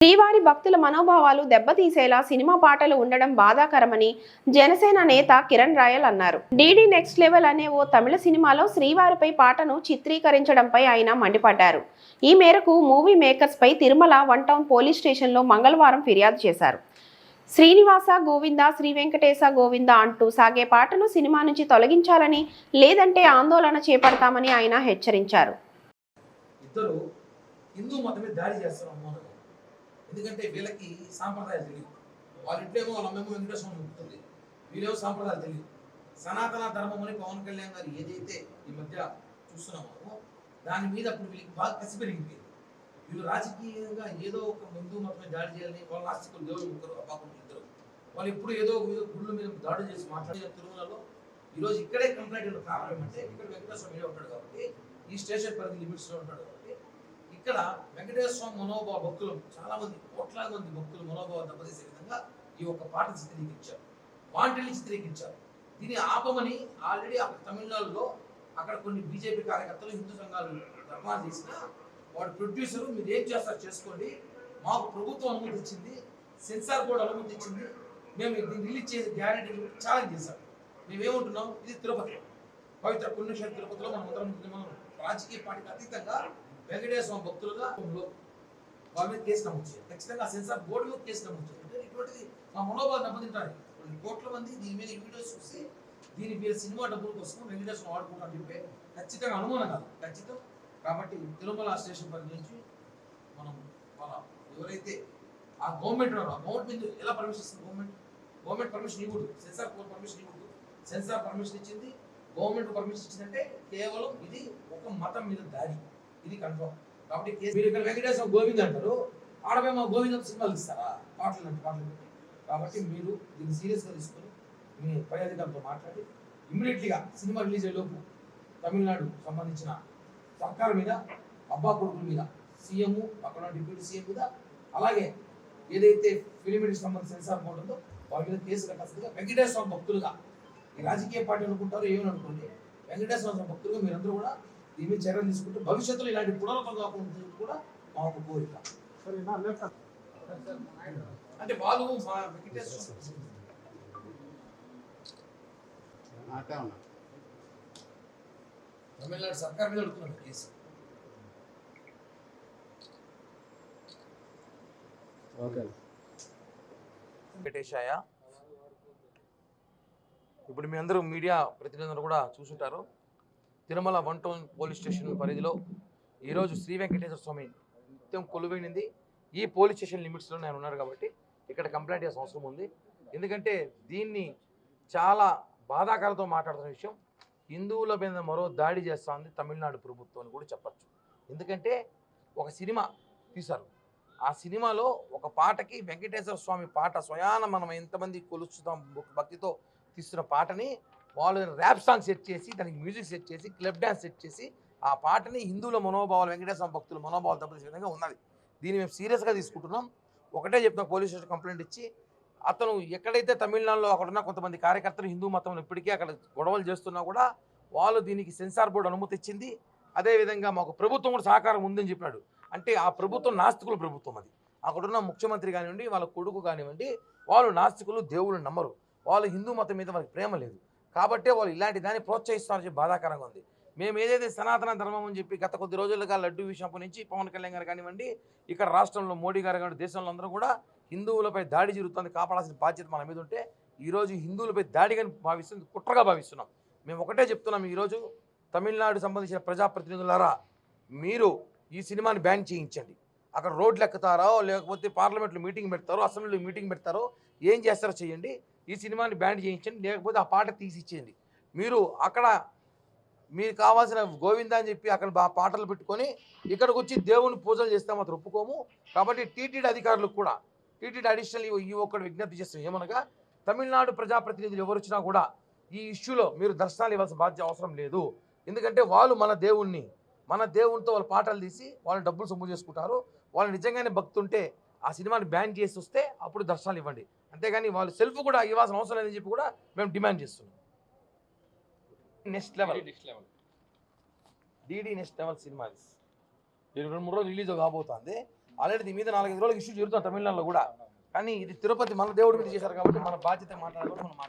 శ్రీవారి భక్తుల మనోభావాలు దెబ్బతీసేలా సినిమా పాటలు ఉండడం బాధాకరమని జనసేన నేత కిరణ్ రాయల్ అన్నారు. డీడీ నెక్స్ట్ లెవెల్ అనే ఓ తమిళ సినిమాలో శ్రీవారిపై పాటను చిత్రీకరించడంపై ఆయన మండిపడ్డారు. ఈ మేరకు మూవీ మేకర్స్ పై తిరుమల వన్ టౌన్ పోలీస్ స్టేషన్లో మంగళవారం ఫిర్యాదు చేశారు. శ్రీనివాస గోవింద, శ్రీ వెంకటేశ గోవింద అంటూ సాగే పాటను సినిమా నుంచి తొలగించాలని, లేదంటే ఆందోళన చేపడతామని ఆయన హెచ్చరించారు. ఎందుకంటే వీళ్ళకి సాంప్రదాయాలు తెలియదు. వాళ్ళ ఇంట్లోమో వాళ్ళ అమ్మేమో వెంకటేశ్వరం ఉంటుంది, వీళ్ళేమో సాంప్రదాయాలు తెలియదు. సనాతన ధర్మం అని పవన్ కళ్యాణ్ గారు ఏదైతే ఈ మధ్య చూస్తున్నామో దాని మీద అప్పుడు వీళ్ళకి బాగా కసి పెరిగింది. వీళ్ళు రాజకీయంగా ఏదో ఒక హిందూ మతమే దాడి చేయాలని వాళ్ళ నాస్తికులు దేవుడు ముగ్గురు అబ్బాకులు ఇద్దరు వాళ్ళు ఎప్పుడు ఏదో గుళ్ళు మీద దాడి చేసి మాట్లాడే తిరుమలలో ఈరోజు ఇక్కడే కంప్లైంట్ కారణం ఏమంటే ఇక్కడ వెంకటేశ్వరం మీద ఉంటాడు కాబట్టి ఈ స్టేషన్ పరిధి లిమిట్స్లో ఉంటాడు కాబట్టి ఇక్కడ వెంకటేశ్వర స్వామి మనోభావ భక్తులు చాలా మంది, కోట్లాది మంది భక్తులు మనోభావం దెబ్బతీసే విధంగా ఈ ఒక్క పాట చిత్రీకరించారు, వాంటెల్ని చిత్రీకరించారు. దీన్ని ఆపమని ఆల్రెడీ అక్కడ తమిళనాడులో అక్కడ కొన్ని బీజేపీ కార్యకర్తలు హిందూ సంఘాలు ధర్నాలు చేసిన వాడు ప్రొడ్యూసర్ మీరు ఏం చేస్తారు చేసుకోండి, మాకు ప్రభుత్వం అనుమతి ఇచ్చింది, సెన్సార్ బోర్డు అనుమతి ఇచ్చింది, మేము దీన్ని రిలీజ్ చేసే గ్యారెంటీ ఛాలెంజ్ చేశాం. మేమేమంటున్నాం, ఇది తిరుపతి పవిత్ర పుణ్యక్షేత్ర తిరుపతిలో మనం రాజకీయ పార్టీకి అతీతంగా వెంకటేశ్వర భక్తులుగా వాళ్ళ మీద కేసు నమోదు చేయాలి. ఖచ్చితంగా సెన్సార్ బోర్డు మీద కేసు నమోదు చేయాలి. అంటే ఇటువంటిది మా మనోభావం దెబ్బతింటారు. కొన్ని కోట్ల మంది దీని మీద వీడియోస్ చూసి దీని మీద సినిమా డబ్బుల కోసం వెంకటేశ్వరం వాడుకుంటారని చెప్పి ఖచ్చితంగా అనుమానం కాదు, ఖచ్చితం. కాబట్టి తిరుమల స్టేషన్ పరిధి నుంచి మనం వాళ్ళ ఎవరైతే ఆ గవర్నమెంట్ ఉన్నారో ఆ గవర్నమెంట్ మీద ఎలా పర్మిషన్ ఇస్తుంది, గవర్నమెంట్ పర్మిషన్ ఇవ్వదు, సెన్సార్ బోర్డు పర్మిషన్ ఇవ్వదు. సెన్సార్ పర్మిషన్ ఇచ్చింది, గవర్నమెంట్ పర్మిషన్ ఇచ్చిందంటే కేవలం ఇది ఒక మతం మీద దాడి, ఇది కన్ఫర్మ్. కాబట్టి మీరు ఇక్కడ వెంకటేశ్వర గోవింద్ అంటారు, ఆడమే మా గోవింద సినిమాలు ఇస్తారా పాటలు అంటే పాటలు పెట్టి. కాబట్టి మీరు దీన్ని సీరియస్గా తీసుకొని మీ పై అధికారులతో మాట్లాడి ఇమ్మీడియట్లీగా సినిమా రిలీజ్ అయ్యేలోపు తమిళనాడు సంబంధించిన సర్కారు మీద, అబ్బా కొడుకుల మీద, సీఎం అక్కడ డిప్యూటీ సీఎం మీద, అలాగే ఏదైతే ఫిలిం ఇండస్ట్రీ సంబంధించిన సెన్సార్ బోర్డు ఉందో వాళ్ళ మీద కేసు కట్టాల్సిందిగా వెంకటేశ్వర భక్తులుగా, ఈ రాజకీయ పార్టీ అనుకుంటారు ఏమని అనుకోండి, వెంకటేశ్వర భక్తులుగా మీరందరూ కూడా దీని మీద చర్యలు తీసుకుంటూ భవిష్యత్తులో ఇలాంటి పునరావృతం కాకుండా కూడా మాకు కోరిక. అంటే వాళ్ళు తమిళనాడు సర్కార్ మీద అడుగుతున్నారు కేసు. వెంకటేశాయ, ఇప్పుడు మీ అందరూ మీడియా ప్రతినిధులు కూడా చూసుంటారు. Tirumala one town police station పరిధిలో ఈరోజు శ్రీ వెంకటేశ్వర స్వామి నిత్యం కొలువైనది ఈ పోలీస్ స్టేషన్ లిమిట్స్లో నేను ఉన్నారు కాబట్టి ఇక్కడ కంప్లైంట్ చేయాల్సిన అవసరం ఉంది. ఎందుకంటే దీన్ని చాలా బాధాకరంతో మాట్లాడుతున్న విషయం, హిందువుల మీద మరో దాడి చేస్తూ ఉంది తమిళనాడు ప్రభుత్వం అని కూడా చెప్పచ్చు. ఎందుకంటే ఒక సినిమా తీశారు, ఆ సినిమాలో ఒక పాటకి వెంకటేశ్వర స్వామి పాట స్వయాన మనం ఎంతమంది కొలుస్తాం భక్తితో తీస్తున్న పాటని వాళ్ళు ర్యాప్ సాంగ్ సెట్ చేసి దానికి మ్యూజిక్ సెట్ చేసి క్లబ్ డ్యాన్స్ సెట్ చేసి ఆ పాటని హిందువుల మనోభావాలు వెంకటేశ్వర భక్తుల మనోభావాలు దెబ్బతీసే విధంగా ఉన్నది. దీన్ని మేము సీరియస్గా తీసుకుంటున్నాం. ఒకటే చెప్తున్నాం, పోలీస్ స్టేషన్ కంప్లైంట్ ఇచ్చి అతను ఎక్కడైతే తమిళనాడులో అక్కడున్న కొంతమంది కార్యకర్తలు హిందూ మతంలో ఇప్పటికీ అక్కడ గొడవలు చేస్తున్నా కూడా వాళ్ళు దీనికి సెన్సార్ బోర్డు అనుమతి ఇచ్చింది. అదేవిధంగా మాకు ప్రభుత్వం కూడా సహకారం ఉందని చెప్పాడు. అంటే ఆ ప్రభుత్వం నాస్తికుల ప్రభుత్వం, అది అక్కడున్న ముఖ్యమంత్రి కానివ్వండి, వాళ్ళ కొడుకు కానివ్వండి, వాళ్ళు నాస్తికులు, దేవుళ్ళు నమ్మరు, వాళ్ళు హిందూ మతం మీద వాళ్ళకి ప్రేమ లేదు. కాబట్టే వాళ్ళు ఇలాంటి దాన్ని ప్రోత్సహిస్తారని చెప్పి బాధాకరంగా ఉంది. మేము ఏదైతే సనాతన ధర్మం అని చెప్పి గత కొద్ది రోజులుగా లడ్డు విషయం నుంచి పవన్ కళ్యాణ్ గారు కానివ్వండి, ఇక్కడ రాష్ట్రంలో మోడీ గారు కానివ్వండి, దేశంలో అందరూ కూడా హిందువులపై దాడి జరుగుతుంది, కాపాడాల్సిన బాధ్యత మన మీద ఉంటే ఈరోజు హిందువులపై దాడిగా భావిస్తుంది, కుట్రగా భావిస్తున్నాం. మేము ఒకటే చెప్తున్నాం, ఈరోజు తమిళనాడు సంబంధించిన ప్రజాప్రతినిధులారా మీరు ఈ సినిమాని బ్యాన్ చేయించండి. అక్కడ రోడ్లు ఎక్కుతారో లేకపోతే పార్లమెంట్లో మీటింగ్ పెడతారో, అసెంబ్లీలో మీటింగ్ పెడతారో, ఏం చేస్తారో చేయండి, ఈ సినిమాని బ్యాన్ చేయించండి, లేకపోతే ఆ పాట తీసిచ్చేయండి. మీరు అక్కడ మీకు కావాల్సిన గోవిందా అని చెప్పి అక్కడ పాటలు పెట్టుకొని ఇక్కడికి వచ్చి దేవుని పూజలు చేస్తే మాత్రం ఒప్పుకోము. కాబట్టి టీటీడీ అధికారులకు కూడా, టీటీడీ అడిషనల్ ఈ ఒక్కటి విజ్ఞప్తి చేస్తాం ఏమనగా, తమిళనాడు ప్రజాప్రతినిధులు ఎవరు వచ్చినా కూడా ఈ ఇష్యూలో మీరు దర్శనాలు ఇవ్వాల్సిన బాధ్యత అవసరం లేదు. ఎందుకంటే వాళ్ళు మన దేవునితో వాళ్ళ పాటలు తీసి వాళ్ళు డబ్బులు సొమ్ము చేసుకుంటారు. వాళ్ళు నిజంగానే భక్తుంటే ఆ సినిమాని బ్యాన్ చేసి వస్తే అప్పుడు దర్శనాలు ఇవ్వండి, అంతేగాని వాళ్ళు సెల్ఫ్ కూడా ఇవ్వాల్సిన అవసరం లేదని చెప్పి కూడా మేము డిమాండ్ చేస్తున్నాం. Next level DD next level cinema 2-3 రోజులు రిలీజ్ కాబోతుంది. ఆల్రెడీ దీని మీద 4-5 రోజులకు ఇష్యూ జరుగుతుంది తమిళనాడులో కూడా. కానీ ఇది తిరుపతి మన దేవుడి మీద చేశారు కాబట్టి మన బాధ్యత మాట్లాడాలి మనం